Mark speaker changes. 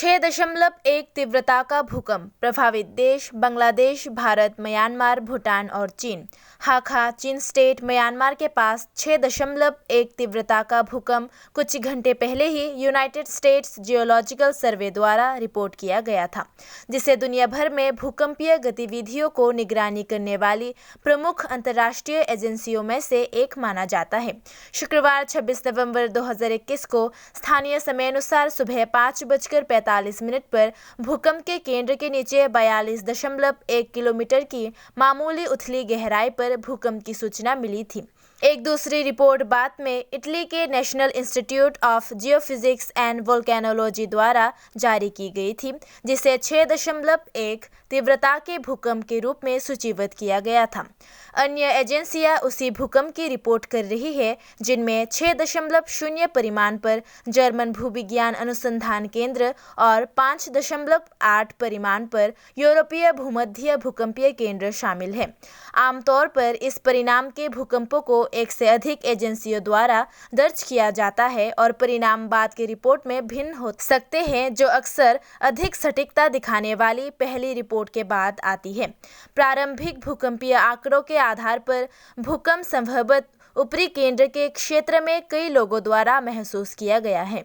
Speaker 1: 6.1 तीव्रता का भूकंप प्रभावित देश बांग्लादेश, भारत, म्यांमार, भूटान और चीन। हाखा चीन स्टेट म्यांमार के पास 6.1 तीव्रता का भूकंप कुछ घंटे पहले ही यूनाइटेड स्टेट्स जियोलॉजिकल सर्वे द्वारा रिपोर्ट किया गया था, जिसे दुनिया भर में भूकंपीय गतिविधियों को निगरानी करने वाली प्रमुख अंतर्राष्ट्रीय एजेंसियों में से एक माना जाता है। शुक्रवार 26 नवंबर 2021 को स्थानीय समय अनुसार सुबह 5:45 पर भूकंप के केंद्र के नीचे 42.1 किलोमीटर की मामूली उथली गहराई पर भूकंप की सूचना मिली थी। एक दूसरी रिपोर्ट बाद में इटली के national institute of geophysics and volcanology द्वारा जारी की गई थी, जिसे 6.1 तीव्रता के भूकंप के रूप में सूचीबद्ध किया गया था। अन्य एजेंसियां उसी भूकंप की रिपोर्ट कर रही है, जिनमें 6.0 परिमाण पर जर्मन भूविज्ञान अनुसंधान केंद्र और 5.8 परिमाण पर यूरोपीय भूमध्य भूकंपीय केंद्र शामिल है। आमतौर पर इस परिणाम के भूकंपों को एक से अधिक एजेंसियों द्वारा दर्ज किया जाता है और परिणाम बाद की रिपोर्ट में भिन्न हो सकते हैं, जो अक्सर अधिक सटीकता दिखाने वाली पहली रिपोर्ट के बाद आती है। प्रारंभिक भूकंपीय आंकड़ों के आधार पर भूकंप संभवतः ऊपरी केंद्र के क्षेत्र में कई लोगों द्वारा महसूस किया गया है।